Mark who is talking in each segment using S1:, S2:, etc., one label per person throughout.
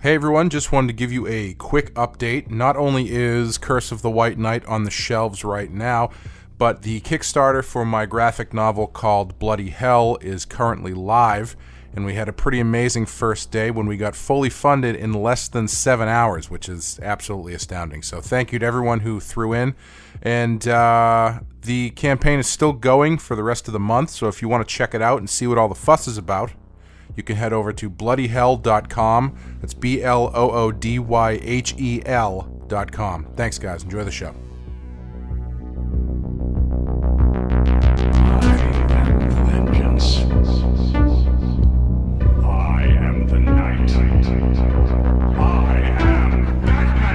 S1: Hey everyone, just wanted to give you a quick update. Not only is Curse of the White Knight on the shelves right now, but the Kickstarter for my graphic novel called Bloody Hell is currently live, and we had a pretty amazing first day when we got fully funded in less than 7 hours, which is absolutely astounding. So thank you to everyone who threw in, and the campaign is still going for the rest of the month, so if you want to check it out and see what all the fuss is about, you can head over to bloodyhell.com. That's BLOODYHEL.com. Thanks, guys. Enjoy the show.
S2: I am vengeance. I am the night. I am Batman.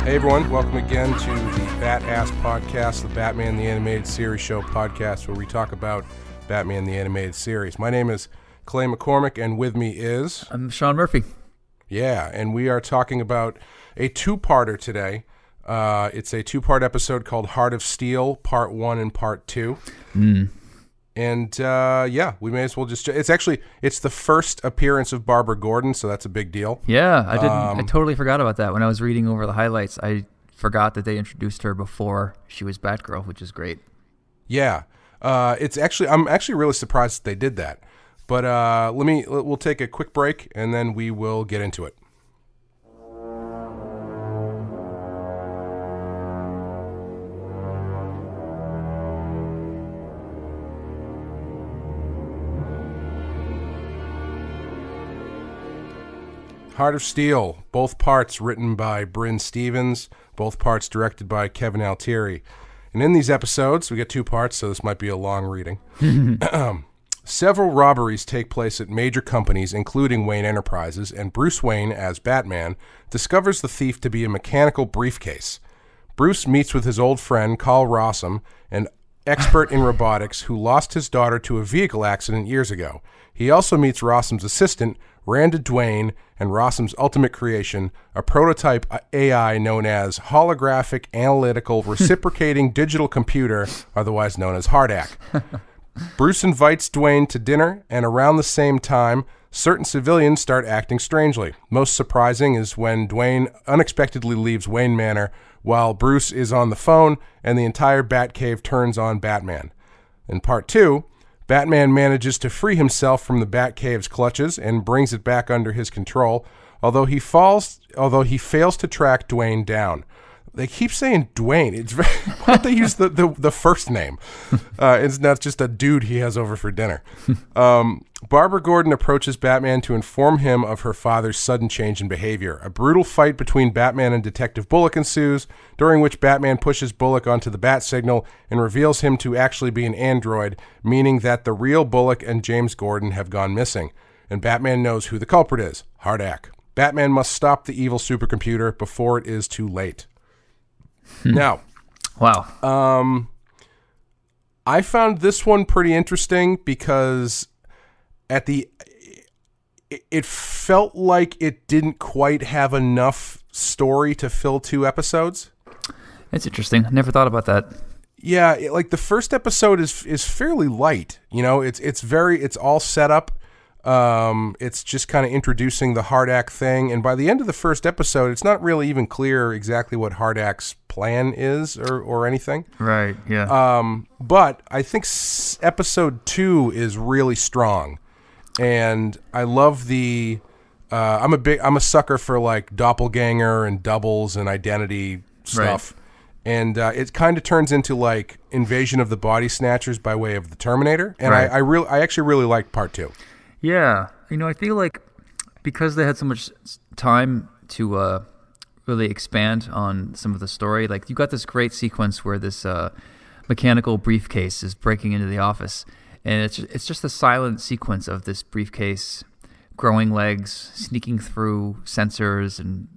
S1: Hey everyone, welcome again to the BATTASS podcast, the Batman the Animated Series show podcast, where we talk about Batman the Animated Series. My name is Clay McCormick, and with me is...
S3: I'm Sean Murphy.
S1: Yeah, and we are talking about a two-parter today. It's a two-part episode called Heart of Steel, Part 1 and Part 2. And yeah, we may as well just... It's the first appearance of Barbara Gordon, so that's a big deal.
S3: Yeah, I totally forgot about that. When I was reading over the highlights, I forgot that they introduced her before she was Batgirl, which is great.
S1: Yeah. I'm actually really surprised that they did that. But we'll take a quick break, and then we will get into it. Heart of Steel, both parts written by Brynne Stevens, both parts directed by Kevin Altieri. And in these episodes, we get two parts, so this might be a long reading. Several robberies take place at major companies, including Wayne Enterprises, and Bruce Wayne, as Batman, discovers the thief to be a mechanical briefcase. Bruce meets with his old friend, Karl Rossum, an expert in robotics who lost his daughter to a vehicle accident years ago. He also meets Rossum's assistant, Randa Duane, and Rossum's ultimate creation, a prototype AI known as Holographic Analytical Reciprocating Digital Computer, otherwise known as H.A.R.D.A.C. Bruce invites Duane to dinner, and around the same time, certain civilians start acting strangely. Most surprising is when Duane unexpectedly leaves Wayne Manor while Bruce is on the phone, and the entire Batcave turns on Batman. In Part 2, Batman manages to free himself from the Batcave's clutches and brings it back under his control, although he fails to track Duane down. They keep saying Duane. Why don't they use the first name? It's not just a dude he has over for dinner. Barbara Gordon approaches Batman to inform him of her father's sudden change in behavior. A brutal fight between Batman and Detective Bullock ensues, during which Batman pushes Bullock onto the bat signal and reveals him to actually be an android, meaning that the real Bullock and James Gordon have gone missing. And Batman knows who the culprit is, H.A.R.D.A.C. Batman must stop the evil supercomputer before it is too late. Now,
S3: Wow.
S1: I found this one pretty interesting because it felt like it didn't quite have enough story to fill 2 episodes.
S3: It's interesting. I never thought about that.
S1: Yeah, like the first episode is fairly light. You know, it's all set up. It's just kind of introducing the H.A.R.D.A.C thing, and by the end of the first episode, it's not really even clear exactly what H.A.R.D.A.C's plan is or anything.
S3: Right, yeah.
S1: But I think episode 2 is really strong, and I love the. I'm a sucker for like doppelganger and doubles and identity stuff. Right. And it kind of turns into like Invasion of the Body Snatchers by way of the Terminator, and right. I actually really liked Part 2.
S3: Yeah, I feel like because they had so much time to really expand on some of the story, like you got this great sequence where this mechanical briefcase is breaking into the office, and it's just a silent sequence of this briefcase growing legs, sneaking through sensors, and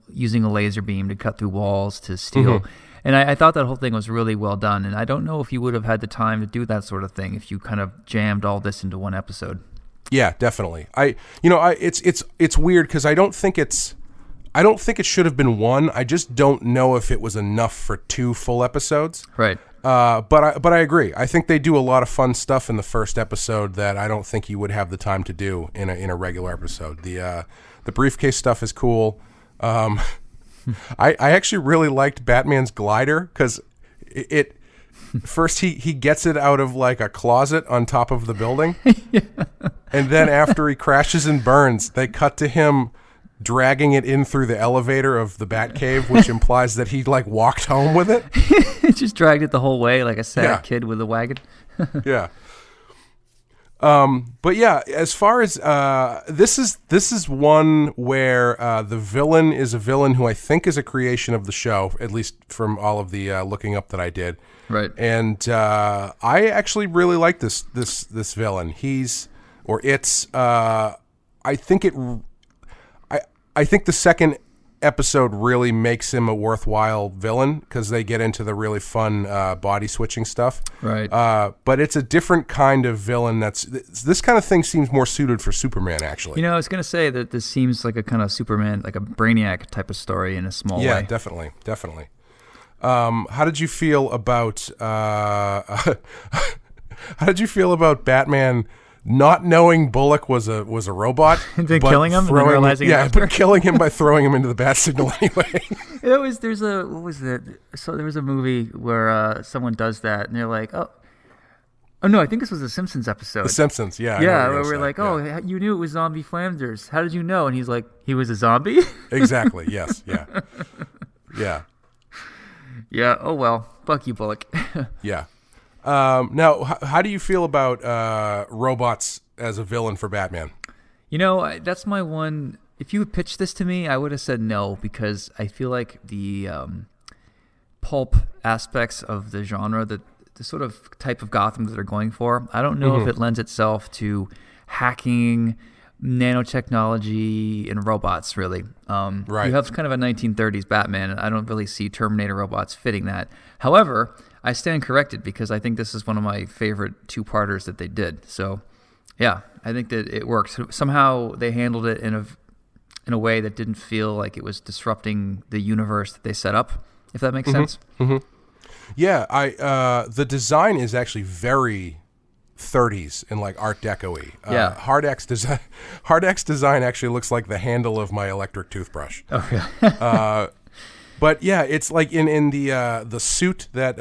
S3: using a laser beam to cut through walls to steal. Mm-hmm. And I thought that whole thing was really well done, and I don't know if you would have had the time to do that sort of thing if you kind of jammed all this into one episode.
S1: Yeah, definitely. It's weird because I I don't think it should have been one. I just don't know if it was enough for 2 full episodes.
S3: Right.
S1: But I agree. I think they do a lot of fun stuff in the first episode that I don't think you would have the time to do in a regular episode. The briefcase stuff is cool. I actually really liked Batman's glider because it first he gets it out of like a closet on top of the building, and then after he crashes and burns, they cut to him dragging it in through the elevator of the Batcave, which implies that he like walked home with it.
S3: Just dragged it the whole way like a sad kid with a wagon.
S1: Yeah. But yeah, as far as this is one where the villain is a villain who I think is a creation of the show, at least from all of the looking up that I did.
S3: Right.
S1: And I actually really like this villain. I think the second episode really makes him a worthwhile villain because they get into the really fun body switching stuff.
S3: Right.
S1: But it's a different kind of villain. This kind of thing seems more suited for Superman, actually.
S3: I was going to say that this seems like a kind of Superman, like a Brainiac type of story in a small way.
S1: Yeah, definitely. How did you feel about Batman not knowing Bullock was a robot,
S3: and then killing him, and then realizing
S1: but killing him by throwing him into the bat signal anyway?
S3: There was a movie where someone does that, and they're like, oh no, I think this was a Simpsons episode.
S1: The Simpsons, yeah.
S3: Yeah, where we're like, you knew it was Zombie Flanders. How did you know? And he's like, he was a zombie?
S1: Exactly, yes, yeah. Yeah.
S3: Yeah, oh well. Fuck you, Bullock.
S1: Yeah. Now, how do you feel about robots as a villain for Batman?
S3: That's my one. If you had pitched this to me, I would have said no, because I feel like the pulp aspects of the genre, the sort of type of Gotham that they're going for, I don't know if it lends itself to hacking, nanotechnology, and robots, really.
S1: Right.
S3: You have kind of a 1930s Batman, and I don't really see Terminator robots fitting that. However, I stand corrected because I think this is one of my favorite 2-parters that they did. So, yeah, I think that it works. Somehow they handled it in a way that didn't feel like it was disrupting the universe that they set up, if that makes sense.
S1: Mm-hmm. Yeah, the design is actually very 30s and like Art Deco-y.
S3: Yeah.
S1: H.A.R.D.A.C design actually looks like the handle of my electric toothbrush.
S3: Oh, yeah.
S1: But yeah, it's like in the suit that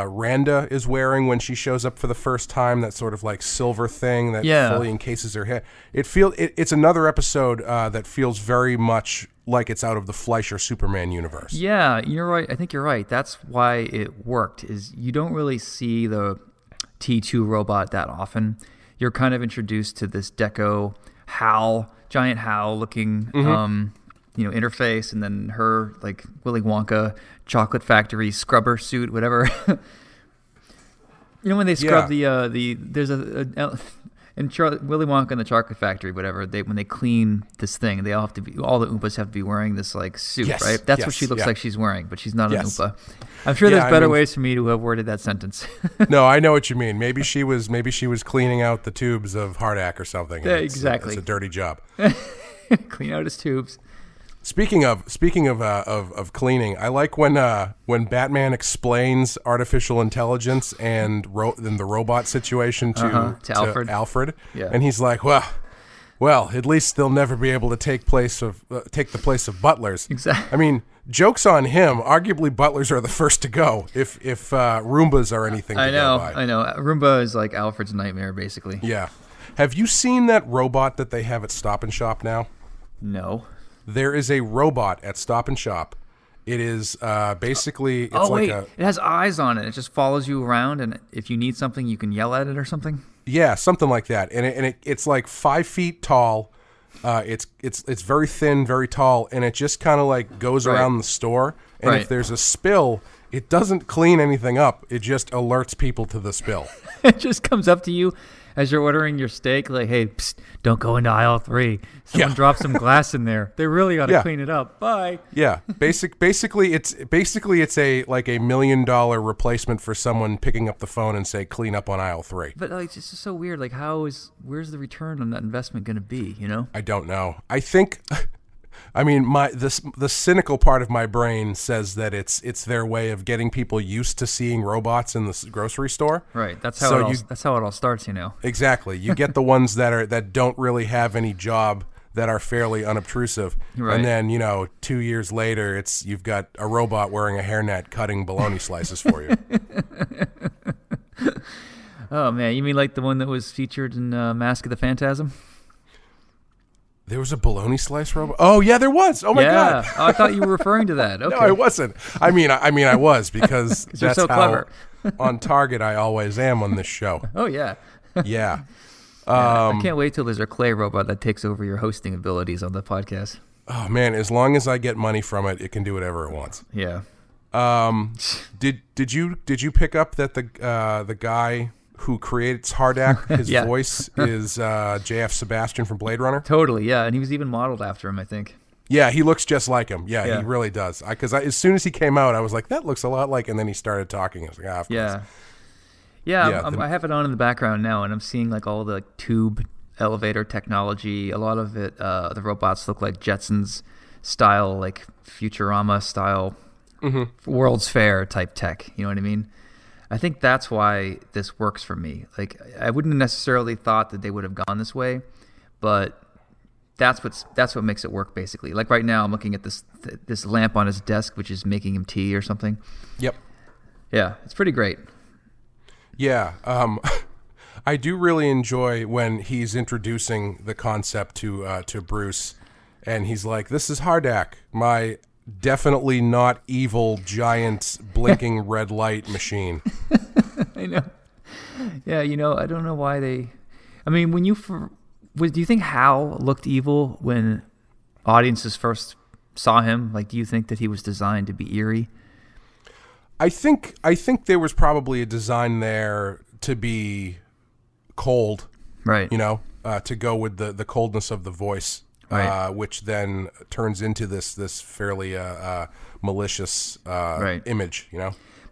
S1: Randa is wearing when she shows up for the first time, that sort of like silver thing that fully encases her head. It's another episode that feels very much like it's out of the Fleischer Superman universe.
S3: Yeah, you're right. I think you're right. That's why it worked, is you don't really see the T2 robot that often. You're kind of introduced to this Deco giant HAL looking interface, and then her like Willy Wonka chocolate factory scrubber suit, whatever. When they scrub there's in Willy Wonka and the Chocolate Factory, whatever, when they clean this thing, all the Oompas have to be wearing this like suit, right? That's what she looks like she's wearing, but she's not an Oompa. I'm sure there's better ways for me to have worded that sentence.
S1: No, I know what you mean. Maybe she was cleaning out the tubes of H.A.R.D.A.C or something.
S3: Yeah, exactly.
S1: It's a dirty job.
S3: Clean out his tubes.
S1: Speaking of cleaning, I like when Batman explains artificial intelligence and the robot situation to Alfred.
S3: Yeah.
S1: And he's like, well, at least they'll never be able to take the place of butlers.
S3: Exactly.
S1: I mean, joke's on him. Arguably, butlers are the first to go if Roombas are anything to go by.
S3: I know. Roomba is like Alfred's nightmare, basically.
S1: Yeah. Have you seen that robot that they have at Stop and Shop now?
S3: No.
S1: There is a robot at Stop and Shop. It is basically...
S3: it has eyes on it. It just follows you around, and if you need something, you can yell at it or something?
S1: Yeah, something like that. And it's like 5 feet tall. It's very thin, very tall, and it just kind of like goes around the store. And if there's a spill, it doesn't clean anything up. It just alerts people to the spill.
S3: It just comes up to you as you're ordering your steak, like, hey, psst, don't go into aisle 3. Someone dropped some glass in there. They really got to clean it up. Bye.
S1: Yeah. Basically, it's a like $1 million replacement for someone picking up the phone and say, clean up on aisle 3.
S3: But like, it's just so weird. Like, where's the return on that investment going to be?
S1: I don't know. I think I mean, the cynical part of my brain says that it's their way of getting people used to seeing robots in the grocery store.
S3: Right. That's how that's how it all starts, you know.
S1: Exactly. You get the ones that don't really have any job, that are fairly unobtrusive,
S3: Right.
S1: and then 2 years later, you've got a robot wearing a hairnet cutting bologna slices for you.
S3: Oh man, you mean like the one that was featured in Mask of the Phantasm?
S1: There was a bologna slice robot. Oh yeah, there was. Oh my god.
S3: Oh, I thought you were referring to that. Okay.
S1: No, I wasn't. I mean, I was because
S3: you're
S1: that's
S3: so
S1: how
S3: clever.
S1: on target I always am on this show.
S3: Oh yeah.
S1: Yeah.
S3: I can't wait till there's a clay robot that takes over your hosting abilities on the podcast.
S1: Oh man, as long as I get money from it, it can do whatever it wants.
S3: Yeah.
S1: Did you pick up that the guy who creates H.A.R.D.A.C, his
S3: Yeah.
S1: voice is J.F. Sebastian from Blade Runner?
S3: Totally. Yeah, and he was even modeled after him, I think.
S1: Yeah, he looks just like him. Yeah,
S3: Yeah.
S1: he really does. Because as soon as he came out, I was like, that looks a lot like. And then he started talking. I was like, of course.
S3: Yeah. Yeah,
S1: Yeah,
S3: I have it on in the background now, and I'm seeing like all the tube elevator technology. A lot of it, the robots look like Jetsons style, like Futurama style, World's Fair type tech. You know what I mean? I think that's why this works for me. Like, I wouldn't necessarily thought that they would have gone this way, but that's what makes it work basically. Like right now, I'm looking at this lamp on his desk, which is making him tea or something.
S1: Yep.
S3: Yeah, it's pretty great.
S1: Yeah. I do really enjoy when he's introducing the concept to Bruce, and he's like, "This is H.A.R.D.A.C, my definitely not evil giant blinking red light machine."
S3: I know. Yeah, I don't know why they. I mean, do you think Hal looked evil when audiences first saw him? Like, do you think that he was designed to be eerie?
S1: I think there was probably a design there to be cold,
S3: Right.
S1: to go with the coldness of the voice,
S3: Right.
S1: which then turns into this fairly malicious
S3: Right.
S1: image,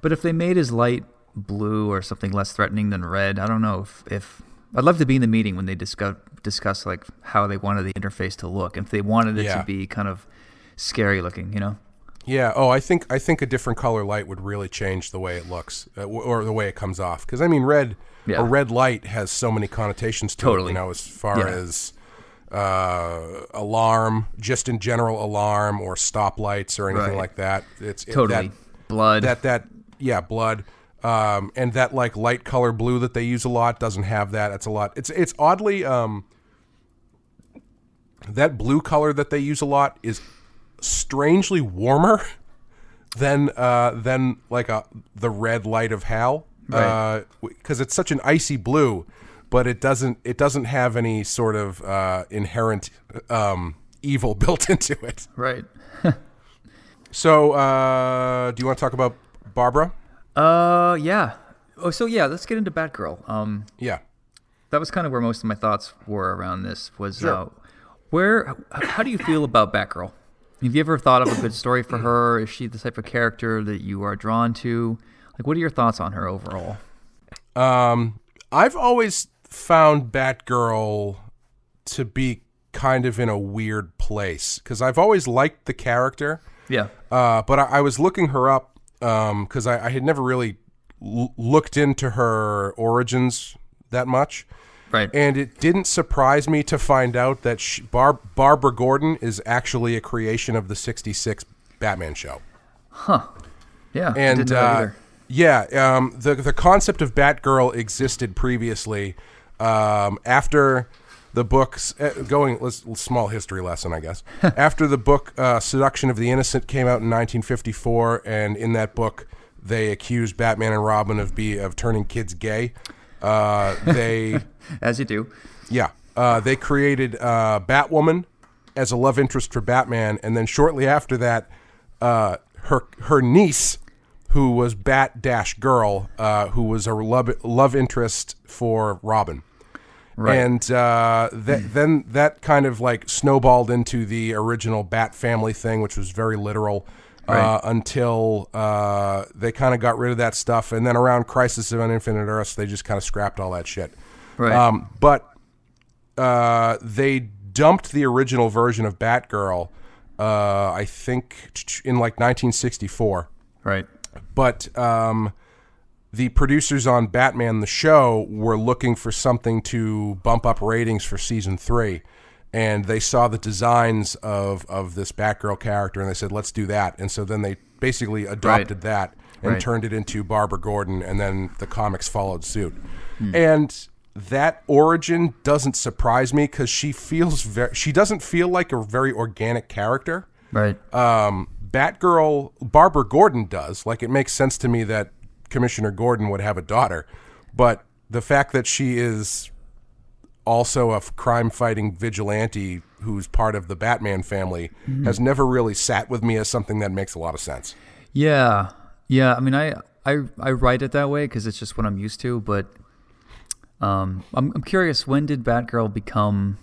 S3: But if they made his light blue or something less threatening than red, I don't know if I'd love to be in the meeting when they discuss like how they wanted the interface to look, and if they wanted it
S1: Yeah.
S3: to be kind of scary looking,
S1: Yeah. Oh, I think a different color light would really change the way it looks, or the way it comes off. Because I mean, red
S3: Yeah.
S1: a red light has so many connotations to
S3: Totally.
S1: it. As far
S3: Yeah.
S1: as alarm, just in general, alarm or stoplights or anything
S3: Right.
S1: like that. It's
S3: Totally. Blood.
S1: Blood. And that like light color blue that they use a lot doesn't have that. It's a lot. It's oddly that blue color that they use a lot is strangely warmer than like the red light of Hal,
S3: Right.
S1: because it's such an icy blue, but it doesn't have any sort of inherent evil built into it.
S3: Right.
S1: So, do you want to talk about Barbara?
S3: Yeah. Oh, so yeah, let's get into Batgirl.
S1: Yeah.
S3: That was kind of where most of my thoughts were around this. Was
S1: Sure.
S3: how do you feel about Batgirl? Have you ever thought of a good story for her? Is she the type of character that you are drawn to? Like, what are your thoughts on her overall?
S1: I've always found Batgirl to be kind of in a weird place because I've always liked the character.
S3: Yeah.
S1: But I was looking her up because I had never really looked into her origins that much.
S3: Right.
S1: And it didn't surprise me to find out that Barbara Gordon is actually a creation of the '66 Batman show.
S3: Yeah. I
S1: And
S3: didn't know that either.
S1: the concept of Batgirl existed previously after the books small history lesson, I guess. After the book Seduction of the Innocent came out in 1954, and in that book they accused Batman and Robin of turning kids gay. They
S3: As you do.
S1: Yeah. They created Batwoman as a love interest for Batman, and then shortly after that, her niece, who was Bat-Girl, who was a love interest for Robin.
S3: Right.
S1: And then that kind of like snowballed into the original Bat family thing, which was very literal.
S3: Right.
S1: Until they kind of got rid of that stuff, and then around Crisis on Infinite Earths, they just kind of scrapped all that shit.
S3: Right.
S1: But they dumped the original version of Batgirl I think in like 1964.
S3: Right.
S1: But the producers on Batman the show were looking for something to bump up ratings for season 3. And they saw the designs of this Batgirl character, and they said, let's do that. And so then they basically adopted that and turned it into Barbara Gordon, and then the comics followed suit. And that origin doesn't surprise me because she doesn't feel like a very organic character.
S3: Right.
S1: Batgirl, Barbara Gordon does. Like, it makes sense to me that Commissioner Gordon would have a daughter. But the fact that she is also a crime-fighting vigilante who's part of the Batman family has never really sat with me as something that makes a lot of sense.
S3: Yeah. I mean, I write it that way because it's just what I'm used to. But I'm curious, when did Batgirl become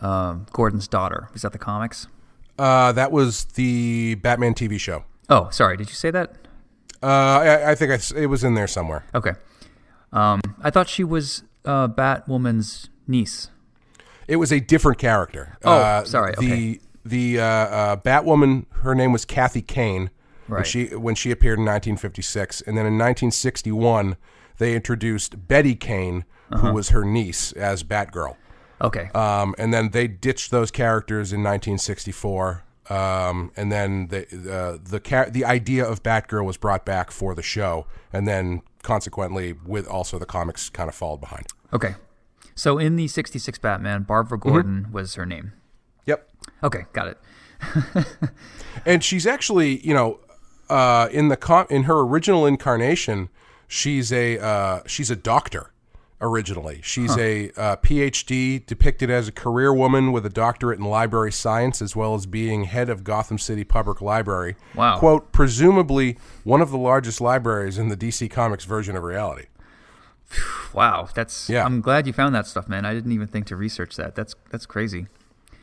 S3: Gordon's daughter? Was that the comics?
S1: That was the Batman TV show.
S3: Oh, sorry. Did you say that?
S1: I think it was in there somewhere.
S3: Okay. I thought she was Batwoman's niece.
S1: It was a different character.
S3: Oh, sorry. Okay.
S1: The Batwoman, her name was Kathy Kane.
S3: Right.
S1: When she appeared in 1956, and then in 1961 they introduced Betty Kane, who was her niece, as Batgirl.
S3: Okay.
S1: And then they ditched those characters in 1964. And then the idea of Batgirl was brought back for the show, and then consequently, with also the comics kind of followed behind.
S3: Okay. So in the 66 Batman, Barbara Gordon was her name.
S1: Yep.
S3: Okay, got it.
S1: And she's actually, in her original incarnation, she's a doctor. Originally, she's a PhD, depicted as a career woman with a doctorate in library science, as well as being head of Gotham City Public Library.
S3: Wow.
S1: Quote, presumably one of the largest libraries in the DC Comics version of reality.
S3: Wow,
S1: Yeah.
S3: I'm glad you found that stuff, man. I didn't even think to research that. That's crazy.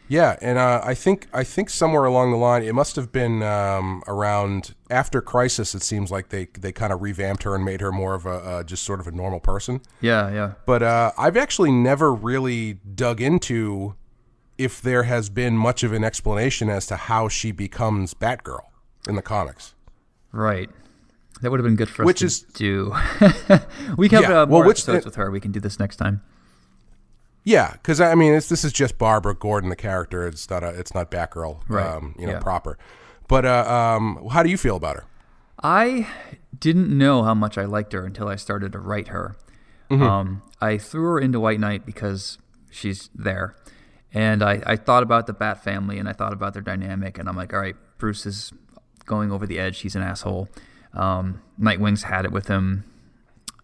S1: Yeah, and I think somewhere along the line, it must have been around after Crisis. It seems like they kind of revamped her and made her more of a just sort of a normal person.
S3: Yeah.
S1: But I've actually never really dug into if there has been much of an explanation as to how she becomes Batgirl in the comics.
S3: Right. That would have been good for us to do. We can have
S1: Yeah,
S3: more episodes with her. We can do this next time.
S1: Yeah, because I mean, this is just Barbara Gordon, the character. It's not Batgirl,
S3: Right.
S1: proper. But how do you feel about her?
S3: I didn't know how much I liked her until I started to write her. I threw her into White Knight because she's there, and I thought about the Bat family, and I thought about their dynamic, and I'm like, all right, Bruce is going over the edge. He's an asshole. Nightwing's had it with him.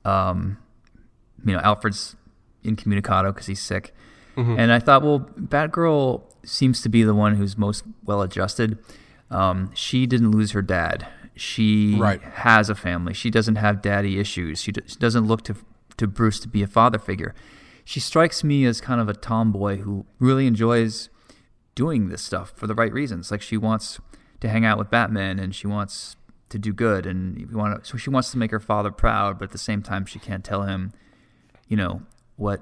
S3: Alfred's incommunicado because he's sick. And I thought, well, Batgirl seems to be the one who's most well-adjusted. She didn't lose her dad. She has a family. She doesn't have daddy issues. She doesn't look to Bruce to be a father figure. She strikes me as kind of a tomboy who really enjoys doing this stuff for the right reasons. Like, she wants to hang out with Batman, and she wants to do good, and so she wants to make her father proud, but at the same time, she can't tell him, what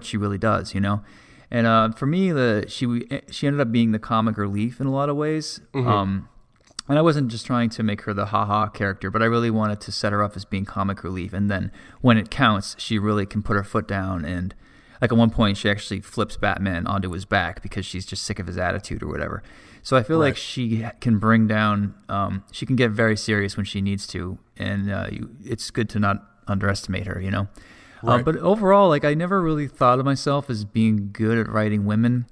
S3: she really does, And for me, she ended up being the comic relief in a lot of ways. And I wasn't just trying to make her the ha-ha character, but I really wanted to set her up as being comic relief. And then when it counts, she really can put her foot down. And like at one point, she actually flips Batman onto his back because she's just sick of his attitude or whatever. So I feel like she can bring down, she can get very serious when she needs to. And it's good to not underestimate her, But overall, like, I never really thought of myself as being good at writing women.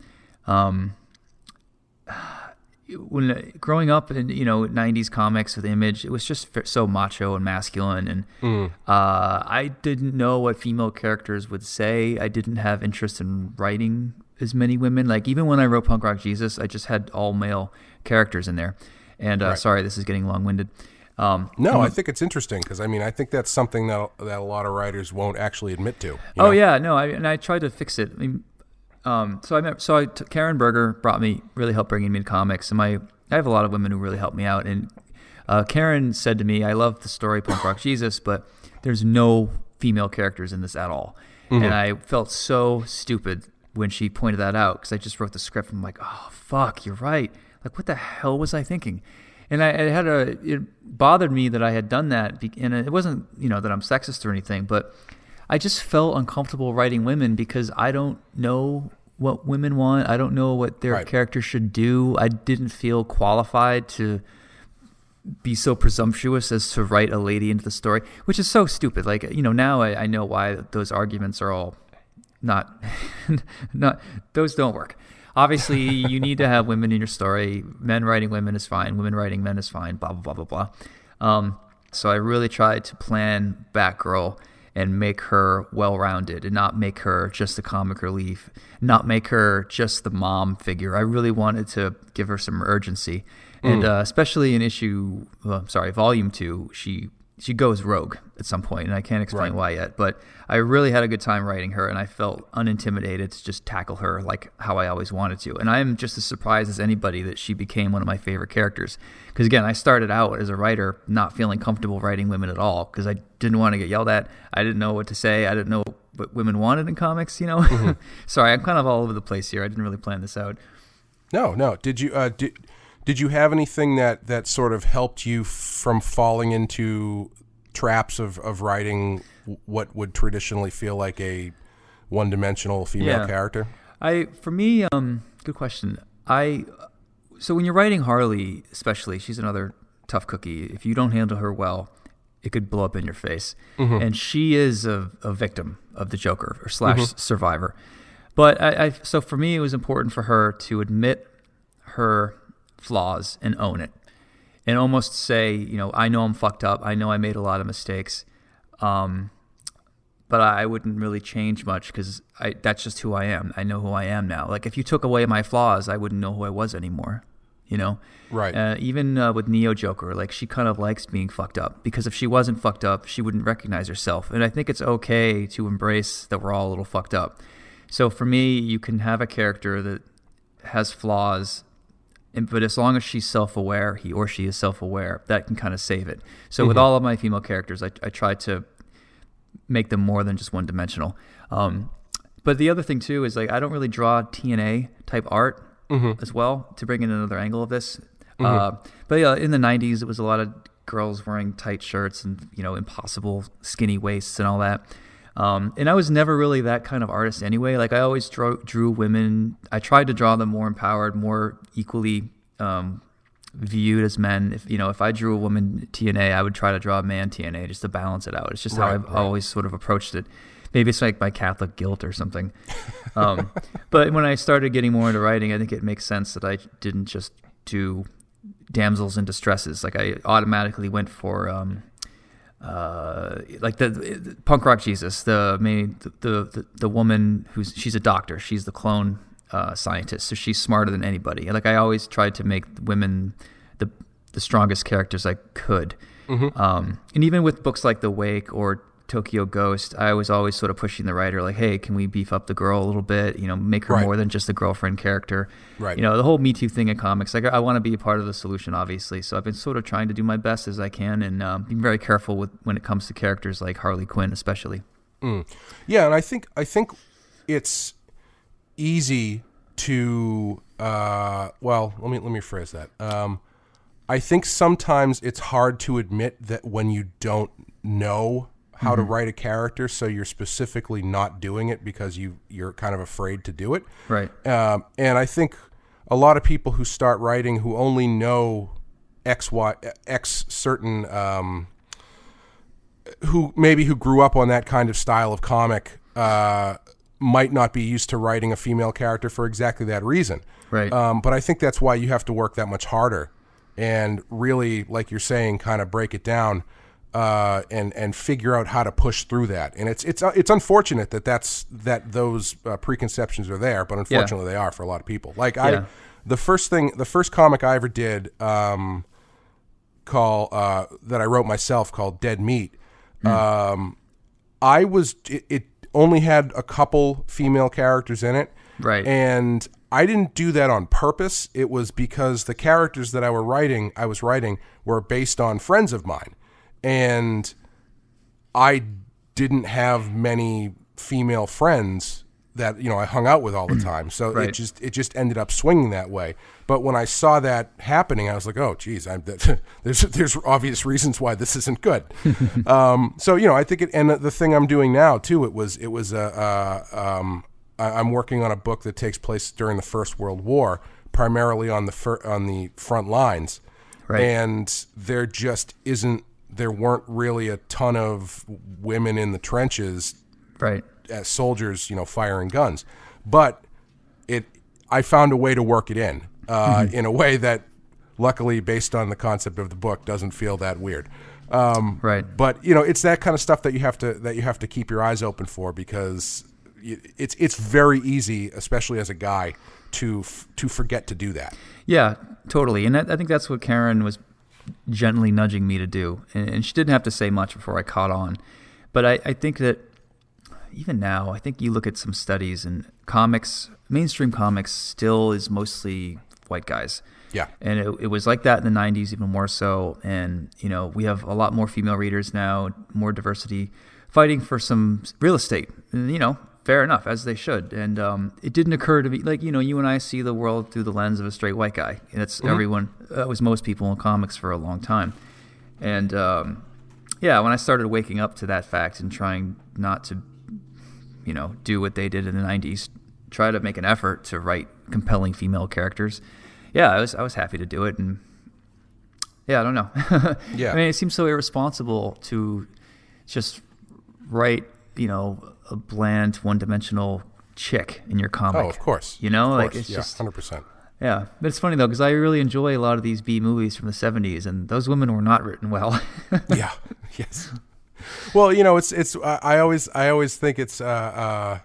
S3: When growing up in 90s comics with Image, it was just so macho and masculine, and I didn't know what female characters would say. I didn't have interest in writing as many women. Like, even when I wrote Punk Rock Jesus, I just had all male characters in there. And sorry, this is getting long-winded.
S1: No, I think it's interesting because I think that's something that a lot of writers won't actually admit to.
S3: Yeah, no, I tried to fix it. Karen Berger really helped bringing me to comics, and I have a lot of women who really helped me out. And Karen said to me, "I love the story Punk Rock Jesus, but there's no female characters in this at all." And I felt so stupid when she pointed that out because I just wrote the script and I'm like, "Oh fuck, you're right." Like, what the hell was I thinking? And it bothered me that I had done that, and it wasn't, that I'm sexist or anything, but I just felt uncomfortable writing women because I don't know what women want. I don't know what their characters should do. I didn't feel qualified to be so presumptuous as to write a lady into the story, which is so stupid. Like, now I know why those arguments are all not those don't work. Obviously, you need to have women in your story. Men writing women is fine. Women writing men is fine. Blah, blah, blah, blah, blah. So I really tried to plan Batgirl and make her well-rounded and not make her just the comic relief, not make her just the mom figure. I really wanted to give her some urgency. And especially in Volume 2, she goes rogue at some point, and I can't explain why yet. But I really had a good time writing her, and I felt unintimidated to just tackle her like how I always wanted to. And I am just as surprised as anybody that she became one of my favorite characters. Because again, I started out as a writer not feeling comfortable writing women at all because I didn't want to get yelled at. I didn't know what to say. I didn't know what women wanted in comics. Sorry, I'm kind of all over the place here. I didn't really plan this out.
S1: No. Did you have anything that sort of helped you from falling into traps of writing what would traditionally feel like a one-dimensional female character?
S3: For me, good question. So when you're writing Harley, especially, she's another tough cookie. If you don't handle her well, it could blow up in your face. And she is a victim of the Joker or / survivor. But so for me, it was important for her to admit her flaws and own it, and almost say, I know I'm fucked up. I know I made a lot of mistakes, but I wouldn't really change much because that's just who I am. I know who I am now. Like, if you took away my flaws, I wouldn't know who I was anymore.
S1: Right.
S3: Even with Neo Joker, like, she kind of likes being fucked up because if she wasn't fucked up, she wouldn't recognize herself. And I think it's okay to embrace that we're all a little fucked up. So for me, you can have a character that has flaws, but as long as she's self-aware, he or she is self-aware, that can kind of save it. So with all of my female characters, I try to make them more than just one-dimensional. But the other thing, too, is like I don't really draw TNA type art as well, to bring in another angle of this. But yeah, in the 90s, it was a lot of girls wearing tight shirts and, impossible skinny waists and all that. And I was never really that kind of artist anyway. Like, I always drew women. I tried to draw them more empowered, more equally viewed as men. If I drew a woman TNA, I would try to draw a man TNA just to balance it out. It's just how I've always sort of approached it. Maybe it's like my Catholic guilt or something. But when I started getting more into writing, I think it makes sense that I didn't just do damsels in distresses. Like, I automatically went for like the punk rock Jesus, the woman she's a doctor. She's the clone scientist, so she's smarter than anybody. Like, I always tried to make women the strongest characters I could. And even with books like The Wake or Tokyo Ghost, I was always sort of pushing the writer, like, hey, can we beef up the girl a little bit? Make her more than just a girlfriend character. Right. The whole Me Too thing in comics. Like, I want to be a part of the solution, obviously. So I've been sort of trying to do my best as I can, and being very careful when it comes to characters like Harley Quinn, especially.
S1: Yeah, and I think it's easy to well, let me phrase that. I think sometimes it's hard to admit that when you don't know how to write a character, so you're specifically not doing it because you're kind of afraid to do it.
S3: Right.
S1: And I think a lot of people who start writing who only know X certain who grew up on that kind of style of comic might not be used to writing a female character for exactly that reason.
S3: Right.
S1: But I think that's why you have to work that much harder and really, like you're saying, kind of break it down. And figure out how to push through that, and it's unfortunate that those preconceptions are there, but unfortunately they are for a lot of people. Like the first comic I ever did, that I wrote myself, called Dead Meat. It only had a couple female characters in it,
S3: right?
S1: And I didn't do that on purpose. It was because the characters that I was writing were based on friends of mine. And I didn't have many female friends I hung out with all the time. So
S3: Right.
S1: it just ended up swinging that way. But when I saw that happening, I was like, oh, geez, there's obvious reasons why this isn't good. So I think and the thing I'm doing now too, I'm working on a book that takes place during the First World War, primarily on the front lines,
S3: Right.
S1: and there weren't really a ton of women in the trenches.
S3: Right.
S1: As soldiers, firing guns, but I found a way to work it in a way that, luckily, based on the concept of the book, doesn't feel that weird.
S3: Right.
S1: But it's that kind of stuff that you have to keep your eyes open for, because it's very easy, especially as a guy, to forget to do that.
S3: Yeah, totally. And I think that's what Karen was gently nudging me to do, and she didn't have to say much before I caught on. But I think that. Even now, I think you look at some studies and mainstream comics still is mostly white guys.
S1: Yeah.
S3: And it was like that in the 90s, even more so. And, we have a lot more female readers now, more diversity, fighting for some real estate. And, fair enough, as they should. And it didn't occur to me, like, you and I see the world through the lens of a straight white guy. And it's everyone, that was most people in comics for a long time. And, when I started waking up to that fact and trying not to do what they did in the 90s, try to make an effort to write compelling female characters. Yeah, I was happy to do it. And I don't know.
S1: Yeah.
S3: I mean, it seems so irresponsible to just write, a bland, one-dimensional chick in your comic.
S1: Oh, of course.
S3: It's
S1: just 100%.
S3: Yeah, but it's funny though, because I really enjoy a lot of these B movies from the 70s, and those women were not written well.
S1: Yeah. Yes. Well, it's I always think it's one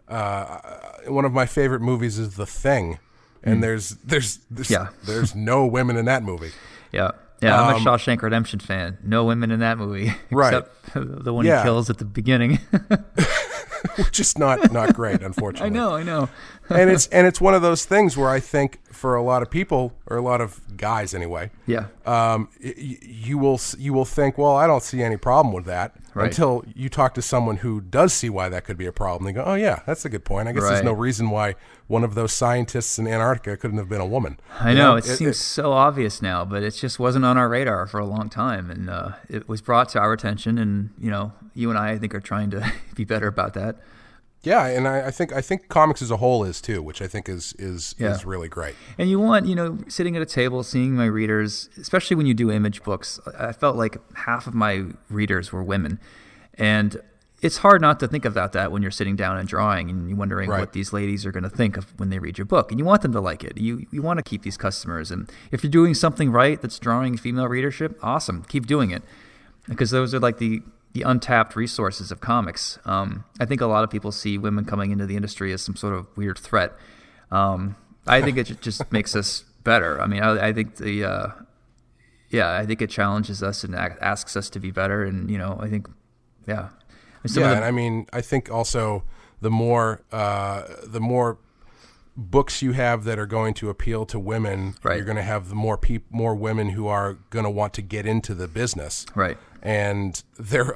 S1: of my favorite movies is The Thing, and there's no women in that movie.
S3: Yeah. Yeah, I'm a Shawshank Redemption fan. No women in that movie,
S1: Right.
S3: except the one he kills at the beginning.
S1: Which is not great, unfortunately.
S3: I know.
S1: and it's one of those things where I think for a lot of people, or a lot of guys anyway, you will think, well, I don't see any problem with that, until you talk to someone who does see why that could be a problem. They go, oh yeah, that's a good point. I guess there's no reason why one of those scientists in Antarctica couldn't have been a woman.
S3: I know, it seems so obvious now, but it just wasn't on our radar for a long time, and it was brought to our attention, and you and I think are trying to be better about that.
S1: Yeah, and I think comics as a whole is too, which I think is really great.
S3: And you want, sitting at a table, seeing my readers, especially when you do image books, I felt like half of my readers were women. And it's hard not to think about that when you're sitting down and drawing and you're wondering what these ladies are going to think of when they read your book. And you want them to like it. You want to keep these customers. And if you're doing something right that's drawing female readership, awesome. Keep doing it. Because those are like the untapped resources of comics. I think a lot of people see women coming into the industry as some sort of weird threat. I think it just makes us better. I mean, I think I think it challenges us and asks us to be better. And I think,
S1: and I mean, I think also the more books you have that are going to appeal to women, you're going to have the more women who are going to want to get into the business. Right. And they're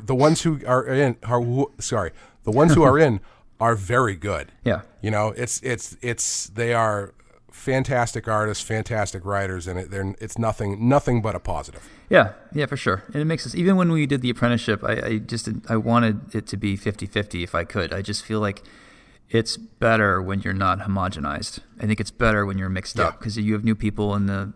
S1: the ones who are in the ones who are in are very good. Yeah. They are fantastic artists, fantastic writers, and it's nothing but a positive.
S3: Yeah, for sure. And it makes us, even when we did the apprenticeship, I wanted it to be 50-50 if I could. I just feel like it's better when you're not homogenized. I think it's better when you're mixed up, because you have new people in the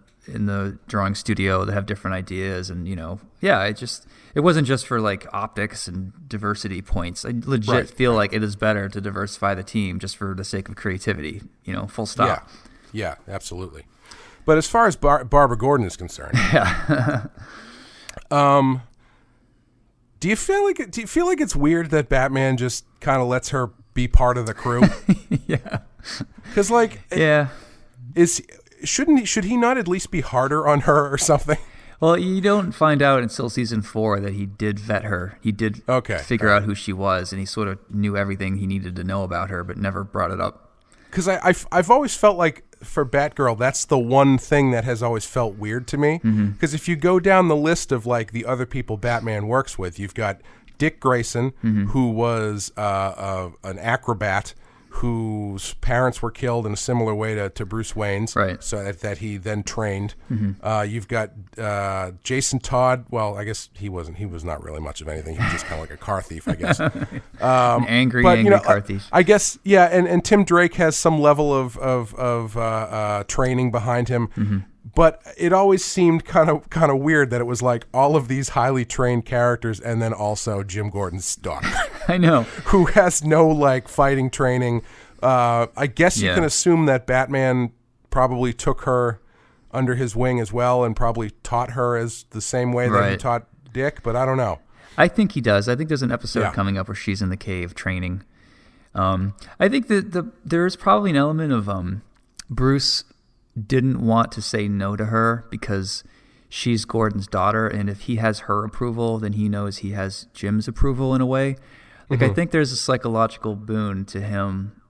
S3: drawing studio that have different ideas, and it wasn't just for like optics and diversity points. I legit feel like it is better to diversify the team just for the sake of creativity, full stop.
S1: Yeah, absolutely. But as far as Barbara Gordon is concerned, do you feel like it's weird that Batman just kind of lets her be part of the crew?
S3: Yeah.
S1: Because should he not at least be harder on her or something?
S3: Well, you don't find out until season 4 that he did vet her. He did figure out who she was, and he sort of knew everything he needed to know about her, but never brought it up.
S1: Because I've always felt like for Batgirl, that's the one thing that has always felt weird to me. Because if you go down the list of like the other people Batman works with, you've got Dick Grayson, who was an acrobat whose parents were killed in a similar way to Bruce Wayne's,
S3: right?
S1: So that he then trained. You've got Jason Todd. Well, I guess he wasn't. He was not really much of anything. He was just kind of like a car thief, I guess.
S3: An angry car thief.
S1: I guess, yeah. And Tim Drake has some level of training behind him. But it always seemed kind of weird that it was like all of these highly trained characters and then also Jim Gordon's daughter.
S3: I know.
S1: Who has no like fighting training. I guess you can assume that Batman probably took her under his wing as well and probably taught her as the same way that he taught Dick, but I don't know.
S3: I think he does. I think there's an episode coming up where she's in the cave training. I think that there's probably an element of Bruce didn't want to say no to her because she's Gordon's daughter, and if he has her approval, then he knows he has Jim's approval in a way. Like, I think there's a psychological boon to him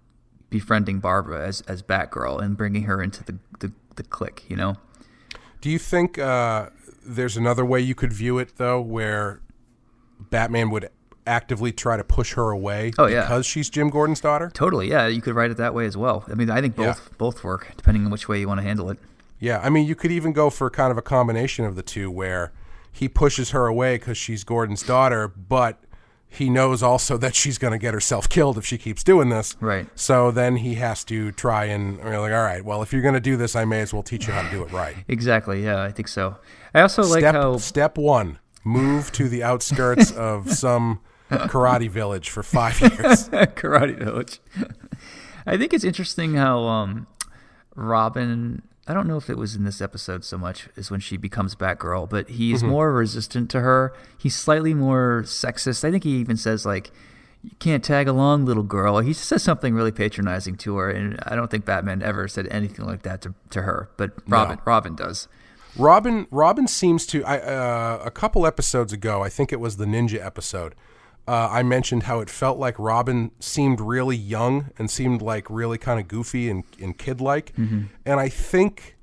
S3: befriending Barbara as Batgirl and bringing her into the clique, you know?
S1: Do you think there's another way you could view it, though, where Batman would actively try to push her away because she's Jim Gordon's daughter?
S3: Totally, yeah. You could write it that way as well. I mean, I think both work, depending on which way you want to handle it.
S1: Yeah, I mean, you could even go for kind of a combination of the two, where he pushes her away because she's Gordon's daughter, but he knows also that she's going to get herself killed if she keeps doing this.
S3: Right.
S1: So then he has to try and like, all right, well, if you're going to do this, I may as well teach you how to do it right.
S3: Exactly, yeah, I think so. I also like how...
S1: Step one, move to the outskirts of some karate village for 5 years.
S3: Karate village. I think it's interesting how Robin, I don't know if it was in this episode so much as when she becomes Batgirl, but he's more resistant to her. He's slightly more sexist. I think he even says, like, you can't tag along, little girl. He says something really patronizing to her, and I don't think Batman ever said anything like that to her, but Robin does.
S1: Robin seems to, a couple episodes ago, I think it was the Ninja episode, I mentioned how it felt like Robin seemed really young and seemed like really kind of goofy and kid-like. And I think,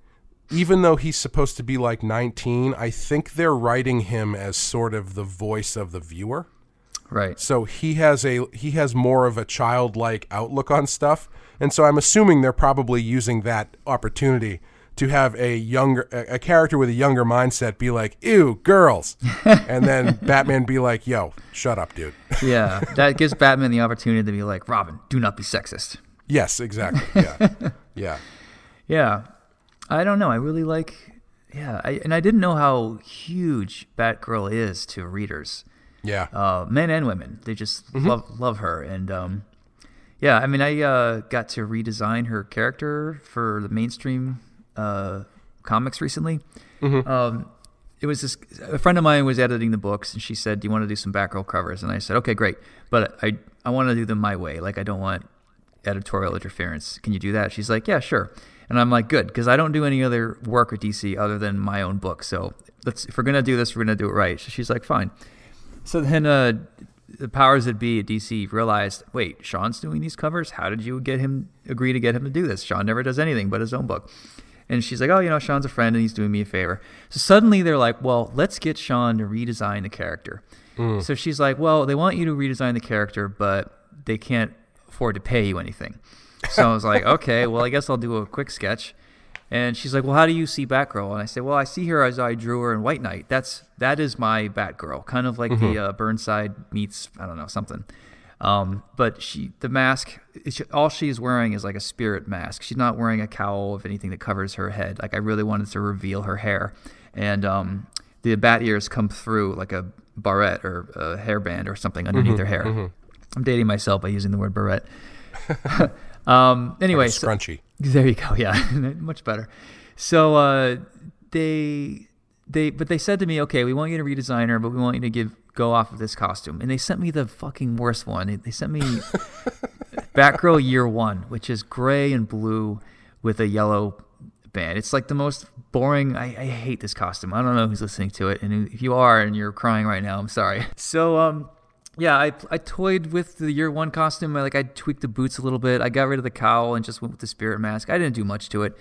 S1: even though he's supposed to be like 19, I think they're writing him as sort of the voice of the viewer.
S3: Right.
S1: So he has more of a childlike outlook on stuff. And so I'm assuming they're probably using that opportunity to have a character with a younger mindset be like, ew, girls. And then Batman be like, yo, shut up, dude.
S3: Yeah, that gives Batman the opportunity to be like, Robin, do not be sexist.
S1: Yes, exactly. Yeah. Yeah.
S3: Yeah. I don't know. I really like, and I didn't know how huge Batgirl is to readers.
S1: Yeah.
S3: Men and women. They just love her. And I mean, I got to redesign her character for the mainstream comics recently. It was a friend of mine was editing the books, and she said, do you want to do some Batgirl covers? And I said, okay, great, but I want to do them my way. Like, I don't want editorial interference. Can you do that? She's like, yeah, sure. And I'm like, good, because I don't do any other work at DC other than my own book, so if we're gonna do this, we're gonna do it right. So she's like, fine. So then the powers that be at DC realized, wait, Sean's doing these covers? How did you agree to get him to do this? Sean never does anything but his own book. And she's like, oh, Sean's a friend and he's doing me a favor. So suddenly they're like, well, let's get Sean to redesign the character. So she's like, well, they want you to redesign the character, but they can't afford to pay you anything. So I was like, okay, well, I guess I'll do a quick sketch. And she's like, well, how do you see Batgirl? And I said, well, I see her as I drew her in White Knight. That is my Batgirl, kind of like the Burnside meets, I don't know, something. But the mask, all she's wearing is like a spirit mask. She's not wearing a cowl of anything that covers her head. Like, I really wanted to reveal her hair. And the bat ears come through like a barrette or a hairband or something underneath her hair. I'm dating myself by using the word barrette. Anyway,
S1: like scrunchy.
S3: There you go. Yeah, much better. So they said to me, okay, we want you to redesign her, but we want you to go off of this costume. And they sent me the fucking worst one. They sent me Batgirl Year One, which is gray and blue with a yellow band. It's like the most boring. I hate this costume. I don't know who's listening to it, and if you are and you're crying right now, I'm sorry. So I toyed with the Year One costume. I tweaked the boots a little bit. I got rid of the cowl and just went with the spirit mask. I didn't do much to it.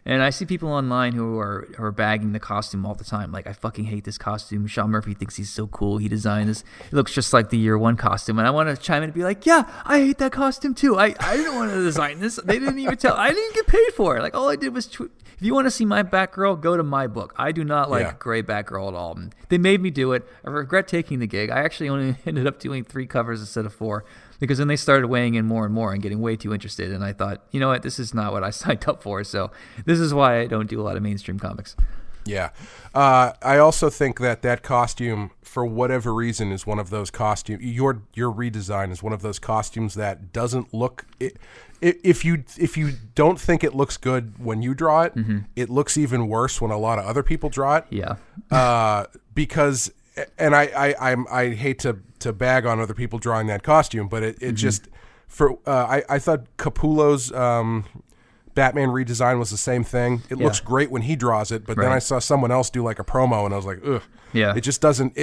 S3: And I see people online who are bagging the costume all the time. Like, I fucking hate this costume. Sean Murphy thinks he's so cool. He designed this. It looks just like the year one costume. And I want to chime in and be like, yeah, I hate that costume too. I didn't want to design this. They didn't even tell. I didn't get paid for it. Like, all I did was if you want to see my Batgirl, go to my book. I do not like gray Batgirl at all. They made me do it. I regret taking the gig. I actually only ended up doing 3 covers instead of 4. Because then they started weighing in more and more and getting way too interested. And I thought, you know what, this is not what I signed up for. So this is why I don't do a lot of mainstream comics. Yeah.
S1: I also think that costume, for whatever reason, is one of those costumes. Your redesign is one of those costumes that doesn't look. If you don't think it looks good when you draw it, it looks even worse when a lot of other people draw it.
S3: Yeah.
S1: Because, and I hate to bag on other people drawing that costume, but it just I thought Capullo's Batman redesign was the same thing. It looks great when he draws it, but then I saw someone else do like a promo, and I was like, ugh.
S3: Yeah.
S1: It just doesn't.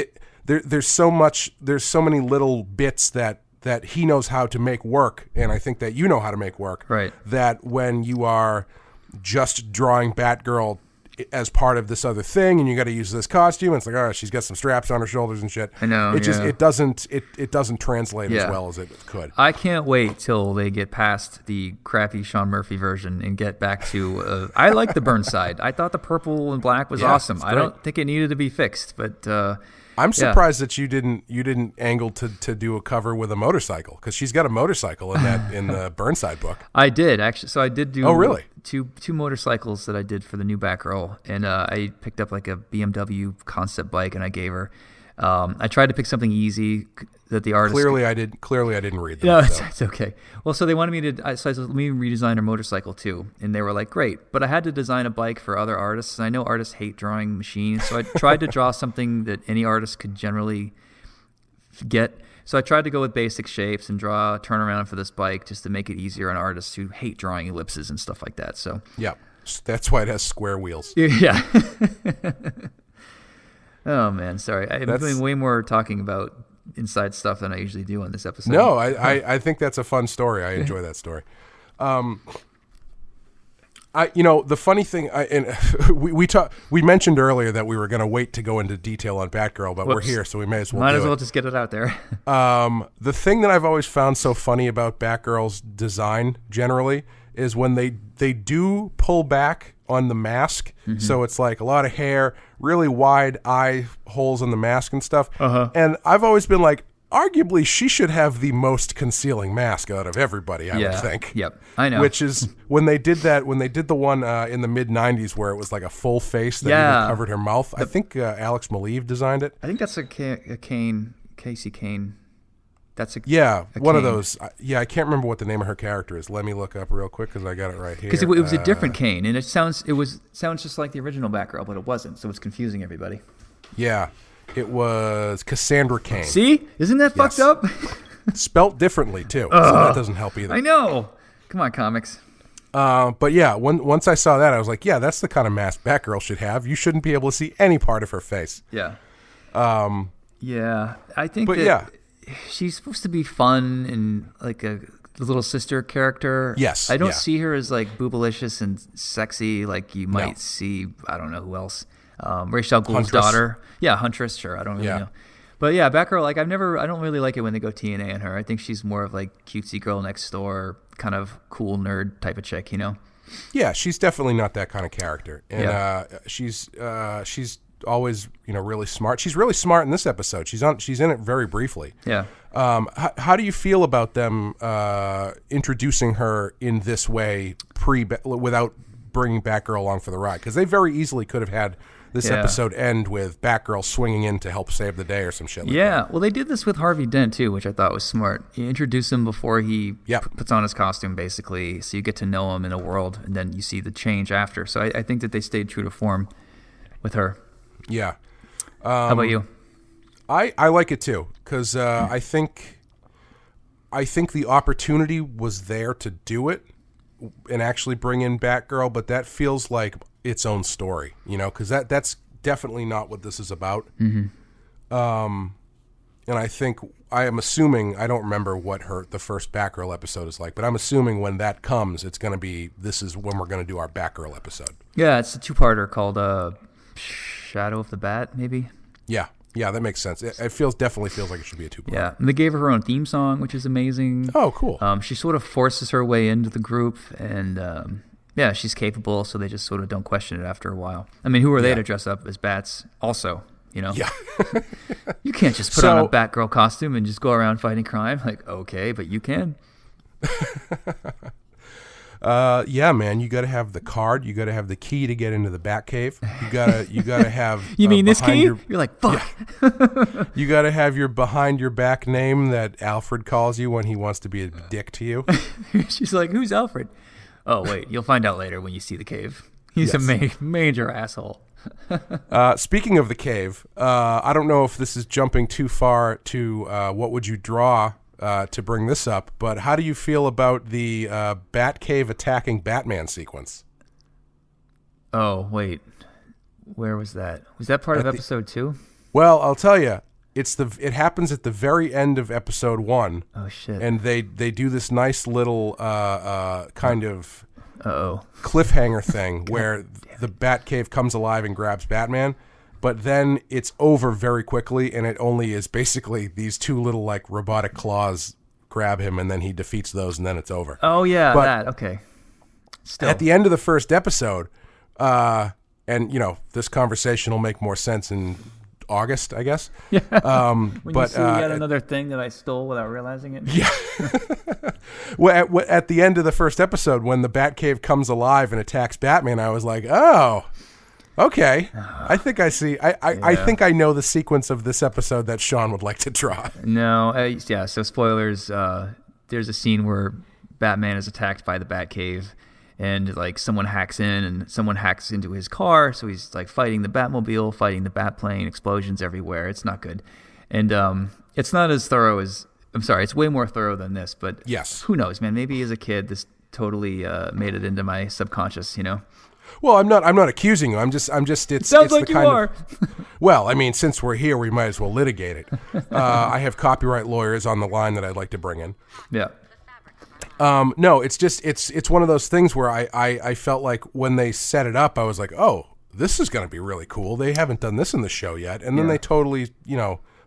S1: There's so many little bits that he knows how to make work, and I think that you know how to make work.
S3: Right.
S1: That when you are just drawing Batgirl as part of this other thing, and you got to use this costume, and it's like, all right, she's got some straps on her shoulders and shit.
S3: I know.
S1: It doesn't translate as well as it could.
S3: I can't wait till they get past the crappy Sean Murphy version and get back to. I like the Burnside. I thought the purple and black was awesome. I don't think it needed to be fixed, but.
S1: I'm surprised that you didn't angle to do a cover with a motorcycle, because she's got a motorcycle in the Burnside book.
S3: I did actually. So I did do.
S1: Oh, really?
S3: Two motorcycles that I did for the new Batgirl, and I picked up like a BMW concept bike, and I gave her. I tried to pick something easy that the artist.
S1: Clearly, I didn't read them.
S3: No, it's okay. Well, so they wanted me to. So I said, let me redesign her motorcycle too, and they were like, great. But I had to design a bike for other artists, and I know artists hate drawing machines, so I tried to draw something that any artist could generally get. So I tried to go with basic shapes and draw a turnaround for this bike just to make it easier on artists who hate drawing ellipses and stuff like that. So
S1: yeah, that's why it has square wheels.
S3: Yeah. Oh man, sorry. I'm doing way more talking about inside stuff than I usually do on this episode.
S1: No, I think that's a fun story. I enjoy that story. The funny thing, we mentioned earlier that we were going to wait to go into detail on Batgirl, but we're here, so we may as well.
S3: Might as well just get it out there.
S1: The thing that I've always found so funny about Batgirl's design generally is when they do pull back on the mask, so it's like a lot of hair, really wide eye holes in the mask and stuff. And I've always been like, arguably, she should have the most concealing mask out of everybody, I would think.
S3: Yep, I know.
S1: Which is when they did the one in the mid-'90s where it was like a full face that even covered her mouth. I think Alex Maleev designed it.
S3: I think that's a Kane, Casey Kane. That's
S1: one of those. I can't remember what the name of her character is. Let me look up real quick because I got it right here.
S3: Because it was a different Kane, and it sounds just like the original Batgirl, but it wasn't. So it's confusing everybody.
S1: Yeah, it was Cassandra Cain.
S3: See, isn't that fucked up?
S1: Spelt differently too, so that doesn't help either.
S3: I know. Come on, comics.
S1: But yeah, once I saw that, I was like, yeah, that's the kind of mask Batgirl should have. You shouldn't be able to see any part of her face.
S3: Yeah. I think. But she's supposed to be fun and like a little sister character.
S1: Yes.
S3: I don't see her as like boobalicious and sexy like you might see, I don't know who else. Ra's al Ghul's daughter. Yeah, Huntress, sure. I don't really know. But yeah, Batgirl, like I don't really like it when they go TNA on her. I think she's more of like cutesy girl next door, kind of cool nerd type of chick, you know?
S1: Yeah, she's definitely not that kind of character. And she's always, really smart. She's really smart in this episode. She's in it very briefly.
S3: Yeah.
S1: How do you feel about them introducing her in this way without bringing Batgirl along for the ride? Because they very easily could have had this episode end with Batgirl swinging in to help save the day or some shit like that.
S3: Well, they did this with Harvey Dent too, which I thought was smart. You introduce him before he puts on his costume, basically, so you get to know him in a world, and then you see the change after. So I think that they stayed true to form with her.
S1: Yeah.
S3: How about you?
S1: I like it too, because I think the opportunity was there to do it and actually bring in Batgirl, but that feels like its own story, because that's definitely not what this is about. and I am assuming, I don't remember what the first Batgirl episode is like, but I'm assuming when that comes, it's going to be, this is when we're going to do our Batgirl episode.
S3: Yeah, it's a two-parter called Shadow of the Bat, maybe.
S1: Yeah, that makes sense. It definitely feels like it should be a two-parter.
S3: Yeah, and they gave her own theme song, which is amazing.
S1: Oh, cool.
S3: She sort of forces her way into the group, and yeah, she's capable, so they just sort of don't question it after a while. I mean, who are they to dress up as bats also?
S1: Yeah.
S3: You can't just put on a Batgirl costume and just go around fighting crime. Like, okay, but you can.
S1: Yeah, man, you got to have the card. You got to have the key to get into the Batcave. You got to have.
S3: You mean this key? You're like, fuck.
S1: Yeah. You got to have your behind your back name that Alfred calls you when he wants to be a dick to you.
S3: She's like, who's Alfred? Oh wait, you'll find out later when you see the cave. He's a major asshole.
S1: Speaking of the cave, I don't know if this is jumping too far to what would you draw to bring this up, but how do you feel about the Batcave attacking Batman sequence?
S3: Oh, wait. Where was that? Was that part of episode 2?
S1: Well, I'll tell you. It happens at the very end of episode 1.
S3: Oh, shit.
S1: And they do this nice little kind of cliffhanger thing where the Batcave comes alive and grabs Batman, but then it's over very quickly, and it only is basically these two little like robotic claws grab him, and then he defeats those, and then it's over.
S3: Oh yeah, but okay. Still.
S1: At the end of the first episode, and this conversation will make more sense in August, I guess.
S3: Yeah. When you see yet another thing that I stole without realizing it.
S1: Yeah. Well, at the end of the first episode, when the Batcave comes alive and attacks Batman, I was like, oh, okay. I think I see. I think I know the sequence of this episode that Sean would like to draw.
S3: No. Yeah. So spoilers. There's a scene where Batman is attacked by the Batcave. And like someone hacks in and someone hacks into his car. So he's like fighting the Batmobile, fighting the Batplane, explosions everywhere. It's not good. And it's not as thorough as, I'm sorry, it's way more thorough than this. But
S1: yes,
S3: who knows, man? Maybe as a kid, this totally made it into my subconscious,
S1: Well, I'm not accusing you. I'm just it
S3: sounds like you are.
S1: Well, I mean, since we're here, we might as well litigate it. I have copyright lawyers on the line that I'd like to bring in.
S3: Yeah.
S1: No, it's just it's one of those things where I felt like when they set it up, I was like, oh, this is going to be really cool. They haven't done this in the show yet, and then they totally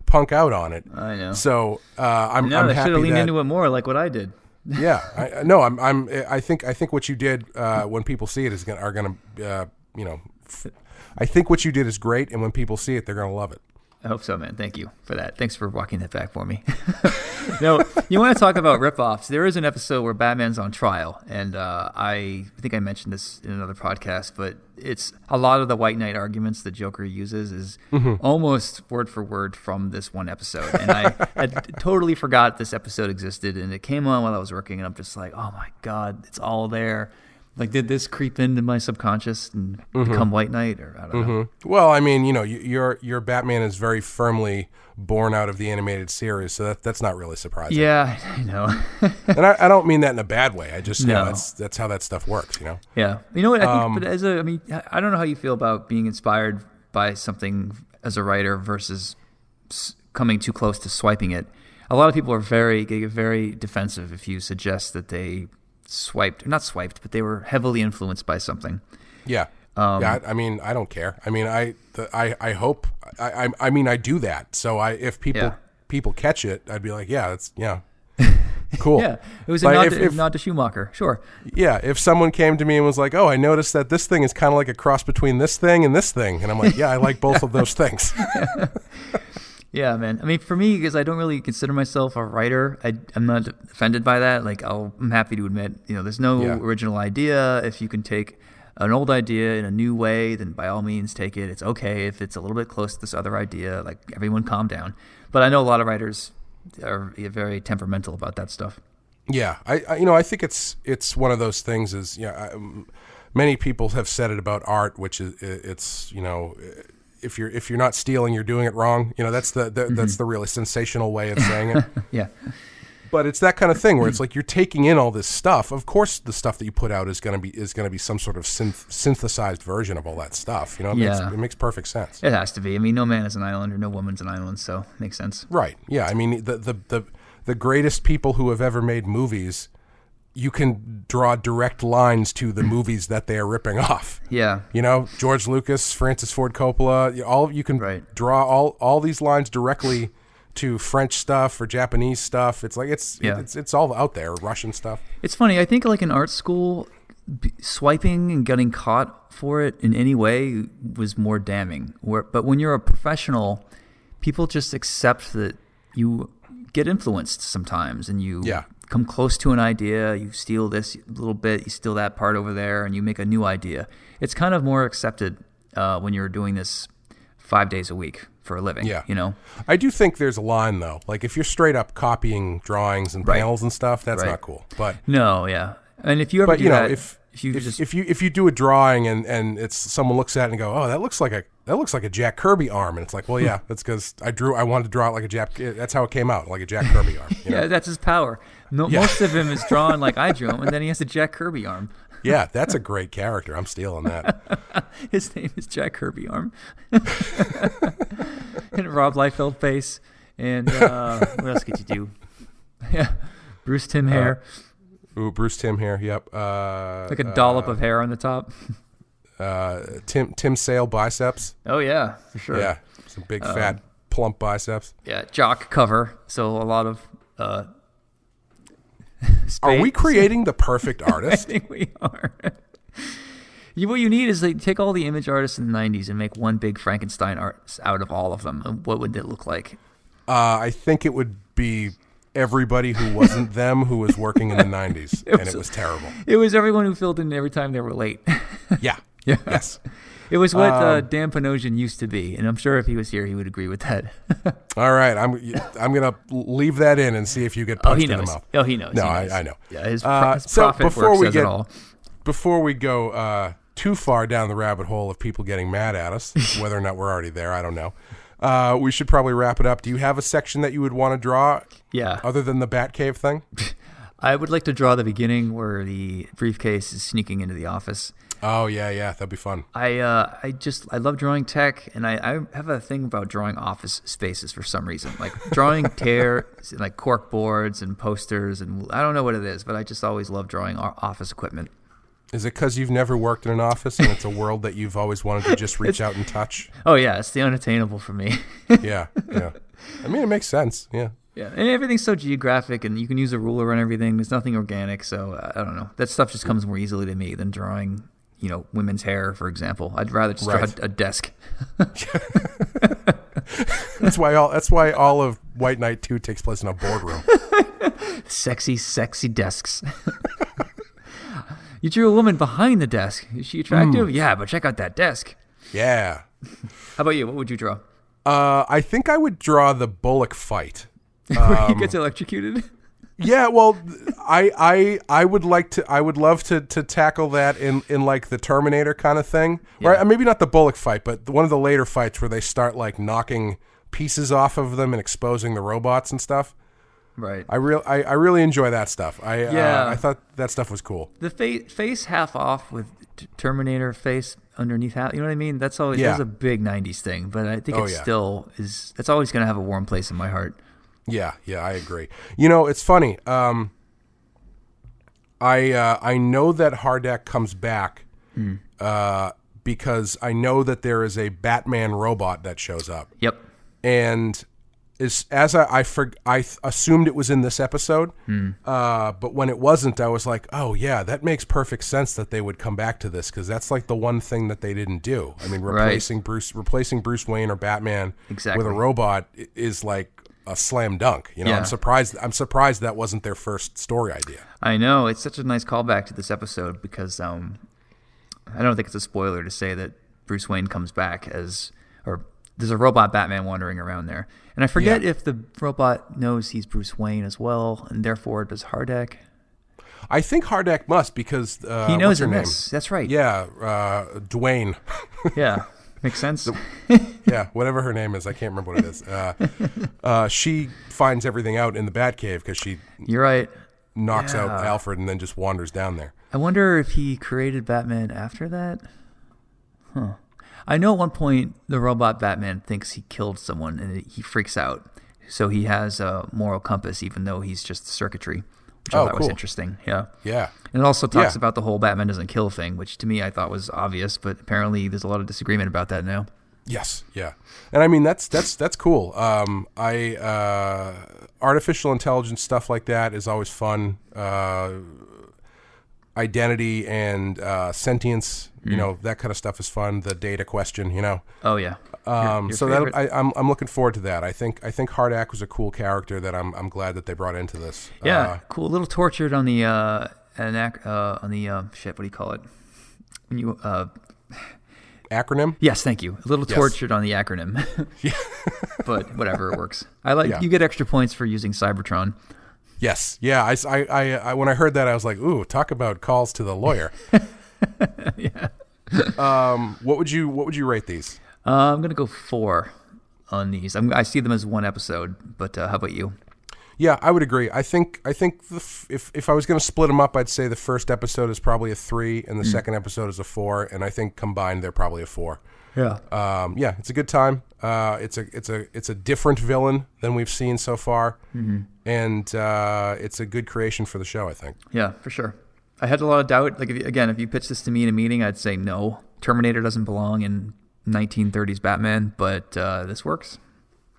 S1: punk out on it.
S3: I know.
S1: So I'm
S3: they
S1: happy
S3: should have leaned
S1: that,
S3: into it more, like what I did.
S1: Yeah, I think what you did when people see it I think what you did is great, and when people see it, they're going to love it.
S3: I hope so, man. Thank you for that. Thanks for walking that back for me. No, you want to talk about ripoffs? There is an episode where Batman's on trial, and I think I mentioned this in another podcast, but it's a lot of the White Knight arguments that Joker uses is almost word for word from this one episode. And I totally forgot this episode existed, and it came on while I was working, and I'm just like, oh my God, it's all there. Like, did this creep into my subconscious and become White Knight, or I don't know?
S1: Well, I mean, your Batman is very firmly born out of the animated series, so that's not really surprising.
S3: Yeah, I know.
S1: And I don't mean that in a bad way. I just that's how that stuff works,
S3: Yeah, you know what? I think, but I don't know how you feel about being inspired by something as a writer versus coming too close to swiping it. A lot of people get very defensive if you suggest that they not swiped, but they were heavily influenced by something.
S1: Yeah. I mean, I don't care. I mean, I hope, I mean, I do that. So if people catch it, I'd be like, cool.
S3: Yeah. It was a nod to Schumacher. Sure.
S1: Yeah. If someone came to me and was like, oh, I noticed that this thing is kind of like a cross between this thing and this thing. And I'm like, yeah, I like both of those things.
S3: Yeah, man. I mean, for me, because I don't really consider myself a writer, I'm not offended by that. Like, I'm happy to admit, there's no original idea. If you can take an old idea in a new way, then by all means take it. It's okay if it's a little bit close to this other idea. Like, everyone calm down. But I know a lot of writers are very temperamental about that stuff.
S1: Yeah, I think it's one of those things. Many people have said it about art, which is if you're not stealing, you're doing it wrong. That's the really sensational way of saying it.
S3: Yeah.
S1: But it's that kind of thing where it's like you're taking in all this stuff. Of course, the stuff that you put out is going to be some sort of synthesized version of all that stuff. It makes perfect sense.
S3: It has to be. I mean, no man is an island or no woman's an island, so it makes sense.
S1: Right. Yeah. I mean, the greatest people who have ever made movies, you can draw direct lines to the movies that they are ripping off.
S3: Yeah.
S1: George Lucas, Francis Ford Coppola, you can draw all these lines directly to French stuff or Japanese stuff. It's like it's all out there, Russian stuff.
S3: It's funny. I think like in art school, swiping and getting caught for it in any way was more damning. But when you're a professional, people just accept that you get influenced sometimes and you come close to an idea, you steal this little bit, you steal that part over there, and you make a new idea. It's kind of more accepted when you're doing this 5 days a week for a living.
S1: Yeah. I do think there's a line though. Like if you're straight up copying drawings and panels and stuff, that's not cool. But
S3: no, yeah. And if you ever do that,
S1: if you do a drawing and it's someone looks at it and go, oh, that looks like a Jack Kirby arm, and it's like, well, yeah, that's because I wanted to draw it like a Jack. That's how it came out, like a Jack Kirby arm.
S3: Yeah, that's his power. Most of him is drawn like I drew him, and then he has a Jack Kirby arm.
S1: Yeah, that's a great character. I'm stealing that.
S3: His name is Jack Kirby arm. And Rob Liefeld face, and what else could you do? Yeah, Bruce Timm hair.
S1: Bruce Timm hair. Yep.
S3: Like a dollop of hair on the top.
S1: Tim Sale biceps.
S3: Oh yeah, for sure.
S1: Yeah, some big fat plump biceps.
S3: Yeah, jock cover. So a lot of.
S1: Are we creating the perfect artist?
S3: I think we are. What you need is take all the image artists in the 90s and make one big Frankenstein art out of all of them. What would it look like?
S1: I think it would be everybody who wasn't them who was working in the 90s, and it was terrible.
S3: It was everyone who filled in every time they were late.
S1: Yeah. Yes.
S3: It was what Dan Panosian used to be, and I'm sure if he was here, he would agree with that.
S1: All right, I'm gonna leave that in and see if you get punched in the mouth.
S3: Oh, he knows.
S1: No,
S3: he knows.
S1: I know.
S3: Yeah, his profit work says it all.
S1: Before we go too far down the rabbit hole of people getting mad at us, whether or not we're already there, I don't know. We should probably wrap it up. Do you have a section that you would want to draw?
S3: Yeah.
S1: Other than the Batcave thing?
S3: I would like to draw the beginning where the briefcase is sneaking into the office.
S1: Oh yeah, that'd be fun.
S3: I love drawing tech, and I have a thing about drawing office spaces for some reason, like drawing like cork boards and posters, and I don't know what it is, but I just always love drawing office equipment.
S1: Is it because you've never worked in an office and it's a world that you've always wanted to just reach out and touch?
S3: Oh yeah, it's the unattainable for me.
S1: Yeah. I mean, it makes sense. Yeah.
S3: Yeah, and everything's so geographic, and you can use a ruler on everything. There's nothing organic, so I don't know. That stuff just comes more easily to me than drawing, women's hair, for example. I'd rather just draw a desk.
S1: That's why all of White Knight 2 takes place in a boardroom.
S3: Sexy desks. You drew a woman behind the desk. Is she attractive? Yeah, but check out that desk.
S1: Yeah.
S3: How about you? What would you draw?
S1: I think I would draw the Bullock fight.
S3: Where he gets electrocuted?
S1: Yeah, well, I would love to tackle that in like the Terminator kind of thing. Yeah. Right? Maybe not the Bullock fight, but one of the later fights where they start like knocking pieces off of them and exposing the robots and stuff.
S3: Right.
S1: I really enjoy that stuff. I thought that stuff was cool.
S3: The face half off with Terminator face underneath half. You know what I mean? That's always that's a big 90s thing, but I think still is. It's always going to have a warm place in my heart.
S1: Yeah, I agree. It's funny. I know that H.A.R.D.A.C comes back because I know that there is a Batman robot that shows up.
S3: Yep.
S1: And I assumed it was in this episode, but when it wasn't, I was like, oh yeah, that makes perfect sense that they would come back to this because that's like the one thing that they didn't do. I mean, replacing Bruce Wayne or Batman with a robot is like a slam dunk. I'm surprised that wasn't their first story idea.
S3: I know, it's such a nice callback to this episode because I don't think it's a spoiler to say that Bruce Wayne comes back or there's a robot Batman wandering around there. And I forget if the robot knows he's Bruce Wayne as well, and therefore does H.A.R.D.A.C.
S1: I think H.A.R.D.A.C must because
S3: he knows
S1: her
S3: in
S1: name?
S3: This. That's right.
S1: Yeah, Duane.
S3: Yeah. Makes sense.
S1: Yeah, whatever her name is, I can't remember what it is. She finds everything out in the Batcave because she
S3: You're right.
S1: knocks out
S3: Yeah.
S1: Alfred and then just wanders down there.
S3: I wonder if he created Batman after that. Huh. I know at one point the robot Batman thinks he killed someone and he freaks out. So he has a moral compass even though he's just circuitry, which I thought was
S1: cool.
S3: interesting. Yeah.
S1: Yeah.
S3: And it also talks
S1: Yeah.
S3: about the whole Batman doesn't kill thing, which to me I thought was obvious, but apparently there's a lot of disagreement about that now.
S1: Yes, yeah, and I mean that's cool. Artificial intelligence stuff like that is always fun. Identity and sentience, you know, that kind of stuff is fun. The data question, you know.
S3: Oh yeah. Your
S1: So
S3: favorite?
S1: that I'm looking forward to that. I think H.A.R.D.A.C was a cool character that I'm glad that they brought into this.
S3: Yeah, cool. A little tortured on the shit. What do you call it? When you
S1: Acronym.
S3: yes, thank you. A little
S1: Yes.
S3: tortured on the acronym.
S1: Yeah.
S3: But whatever, it works. I like
S1: Yeah.
S3: you get extra points for using Cybertron.
S1: Yes. Yeah. I when I heard that I was like, ooh, talk about calls to the lawyer.
S3: Yeah.
S1: What would you rate these?
S3: I'm gonna go 4 on these. I see them as one episode, but how about you?
S1: Yeah, I would agree. I think if I was going to split them up, I'd say the first episode is probably a 3, and the second episode is a 4, and I think combined they're probably a 4.
S3: Yeah.
S1: Yeah, it's a good time. It's a different villain than we've seen so far, and it's a good creation for the show, I think.
S3: Yeah, for sure. I had a lot of doubt. Like, if you pitched this to me in a meeting, I'd say no. Terminator doesn't belong in 1930s Batman, but this works.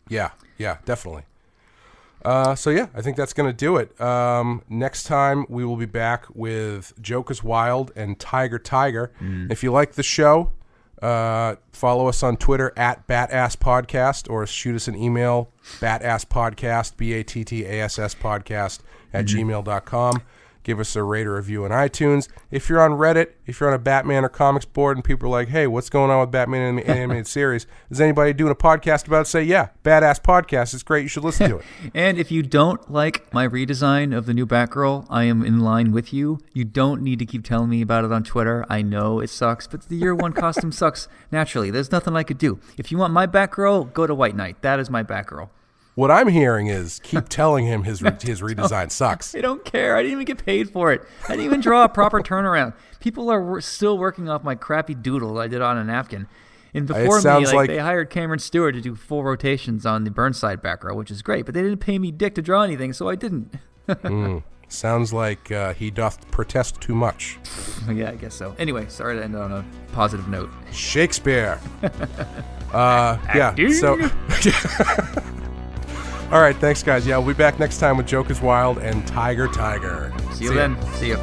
S1: Yeah, definitely. So yeah, I think that's going to do it. Next time we will be back with Joker's Wild and Tiger. If you like the show, follow us on Twitter at BATTASS Podcast, or shoot us an email, BATTASS BATTASS podcast @gmail.com. Give us a rate or review on iTunes. If you're on Reddit, if you're on a Batman or comics board and people are like, hey, what's going on with Batman in the animated series? Is anybody doing a podcast about it? Say, yeah, Badass Podcast. It's great. You should listen to it.
S3: And if you don't like my redesign of the new Batgirl, I am in line with you. You don't need to keep telling me about it on Twitter. I know it sucks, but the year one costume sucks naturally. There's nothing I could do. If you want my Batgirl, go to White Knight. That is my Batgirl.
S1: What I'm hearing is keep telling him his redesign sucks.
S3: I don't care. I didn't even get paid for it. I didn't even draw a proper turnaround. People are still working off my crappy doodle I did on a napkin. And before me, they hired Cameron Stewart to do full rotations on the Burnside Batgirl, which is great. But they didn't pay me dick to draw anything, so I didn't.
S1: Sounds like he doth protest too much.
S3: Yeah, I guess so. Anyway, sorry to end on a positive note.
S1: Shakespeare. Yeah, so... All right, thanks, guys. Yeah, we'll be back next time with Joker's Wild and Tiger.
S3: See you then. See you.